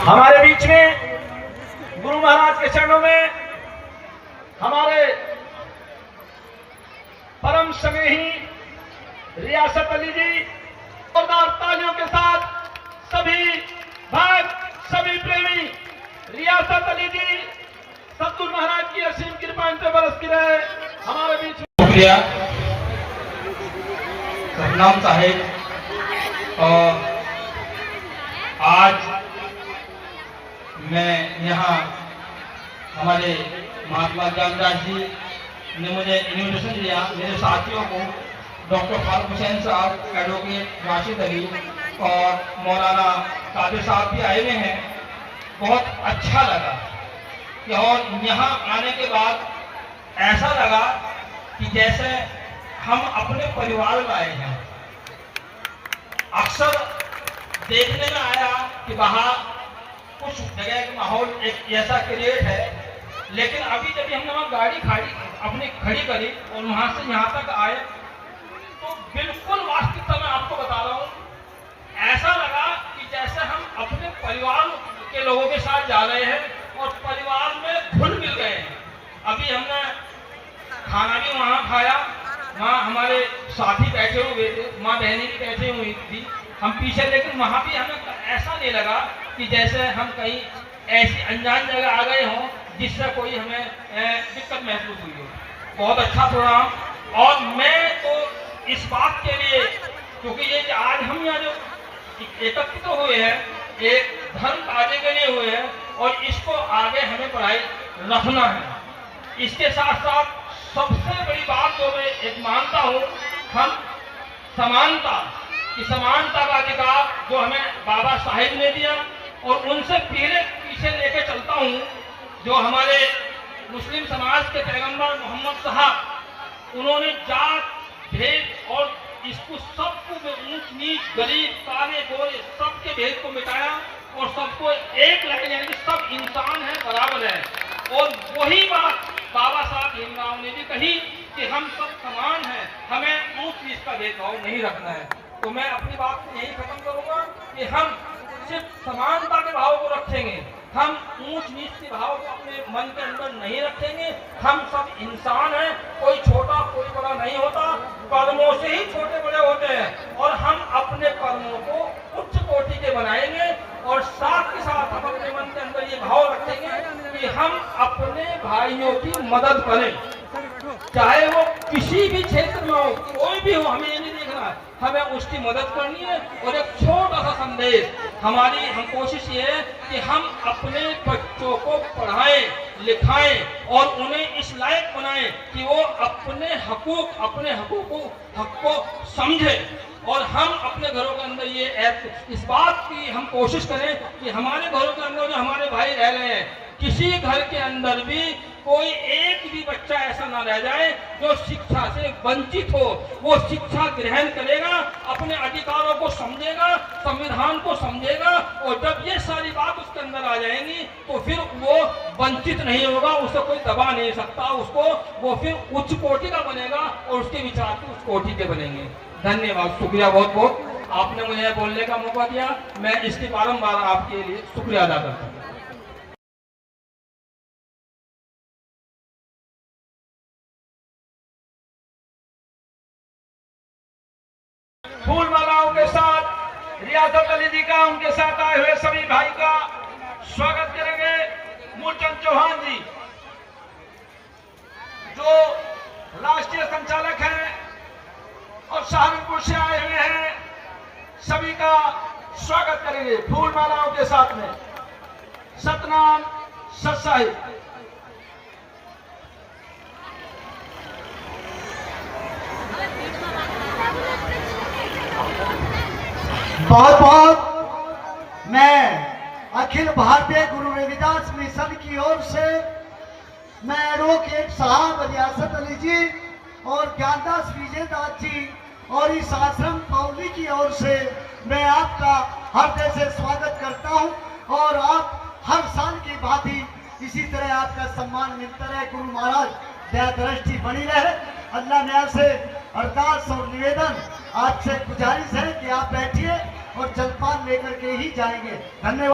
हमारे बीच में गुरु महाराज के चरणों में हमारे परम स्नेही रियासत अली जी जोरदार तालियों के साथ सभी भक्त सभी प्रेमी रियासत अली जी सतगुरु महाराज की असीम कृपा इन पे बरसती रहे हमारे बीच में। शुक्रिया सतनाम साहेब। और आज मैं यहाँ हमारे महात्मा ज्ञानदास जी ने मुझे इन्विटेशन दिया, मेरे साथियों को डॉक्टर फारूक हुसैन साहब, एडवोकेट राशिद अली और मौलाना कादिर साहब भी आए हुए हैं। बहुत अच्छा लगा कि और यहाँ आने के बाद ऐसा लगा कि जैसे हम अपने परिवार में आए हैं। अक्सर देखने में आया कि बाहर कुछ जगह का माहौल एक ऐसा क्रिएट है, लेकिन अभी जब हमने वहाँ गाड़ी अपनी खड़ी करी और वहां से यहाँ तक आए तो बिल्कुल वास्तविकता में आपको बता रहा हूँ, ऐसा लगा कि जैसे हम अपने परिवार के लोगों के साथ जा रहे हैं और परिवार में घुल मिल गए हैं। अभी हमने खाना भी वहाँ खाया, वहाँ हमारे साथी बैठे हुए थे, माँ बहनें भी बैठी हुई थी, हम पीछे, लेकिन वहाँ भी हमें ऐसा नहीं लगा कि जैसे हम कहीं ऐसी अनजान जगह आ गए हों जिससे कोई हमें दिक्कत महसूस हुई हो। बहुत अच्छा प्रोग्राम। और मैं तो इस बात के लिए, क्योंकि ये आज हम यहाँ जो एकत्रित हुए हैं एक धर्म कार्य के लिए हुए हैं और इसको आगे हमें पढ़ाई रखना है। इसके साथ साथ सबसे बड़ी बात जो मैं एक मानता हूँ, हम समानता की समानता का अधिकार जो हमें बाबा साहेब ने दिया और उनसे पीछे लेके चलता हूँ, जो हमारे मुस्लिम समाज के पैगंबर मोहम्मद साहब, उन्होंने जात भेद और इसको सबको ऊंच नीच गरीब काले गोरे सबके भेद को मिटाया और सबको एक लगे, यानी कि सब इंसान है, बराबर है। और वही बात बाबा साहब भीमराव ने भी कही कि हम सब समान हैं, हमें ऊंच नीच का भेदभाव नहीं रखना है। तो मैं अपनी बात को यही खत्म करूंगा कि हम सिर्फ समानता के भाव को रखेंगे, हम ऊंच नीच के भाव को अपने मन के अंदर नहीं रखेंगे। हम सब इंसान हैं, कोई छोटा कोई बड़ा नहीं होता, कर्मों से ही छोटे बड़े होते हैं और हम अपने कर्मों को उच्च कोटि के बनाएंगे और साथ के साथ हम अपने मन के अंदर ये भाव रखेंगे कि हम अपने भाइयों की मदद करें, चाहे वो किसी भी क्षेत्र में हो, कोई भी हो, हमें ये नहीं देखना, हमें उसकी मदद करनी है। और एक छोटा सा संदेश हमारी हम कोशिश ये है कि हम अपने बच्चों को पढ़ाएं लिखाएं और उन्हें इस लायक बनाएं कि वो अपने हक को समझे। और हम अपने घरों के अंदर ये इस बात की हम कोशिश करें कि हमारे घरों के अंदर जो हमारे भाई रह रहे हैं, किसी घर के अंदर भी कोई एक भी बच्चा ऐसा ना रह जाए जो शिक्षा से वंचित हो। वो शिक्षा ग्रहण करेगा, अपने अधिकारों को समझेगा, संविधान को समझेगा और जब ये सारी बात उसके अंदर आ जाएंगी तो फिर वो वंचित नहीं होगा, उसे कोई दबा नहीं सकता उसको, वो फिर उच्च कोटि का बनेगा और उसके विचार भी उच्च कोटि के बनेंगे। धन्यवाद, शुक्रिया बहुत बहुत, आपने मुझे बोलने का मौका दिया, मैं इसकी बारंबार आपके लिए शुक्रिया अदा करता हूँ। फूल मालाओं के साथ रियासत अली जी का, उनके साथ आए हुए सभी भाई का स्वागत करेंगे मूलचंद चौहान जी, जो राष्ट्रीय संचालक हैं और सहारनपुर से आए हुए हैं। सभी का स्वागत करेंगे फूल मालाओं के साथ में। सतनाम सत साहिब। बहुत बहुत मैं अखिल भारतीय गुरु रविदास मिशन की ओर से मैं एडवोकेट साहब रियासत अली जी और ज्ञानदास विजय दास जी और इस आश्रम पौली की ओर से मैं आपका हृदय से स्वागत करता हूं और आप हर साल की भांति इसी तरह आपका सम्मान मिलता रहे। गुरु महाराज दया दृष्टि बनी रहे। अल्लाह ने से अरदास और निवेदन आपसे गुजारिश है कि आप बैठिए और जलपान लेकर के ही जाएंगे। धन्यवाद।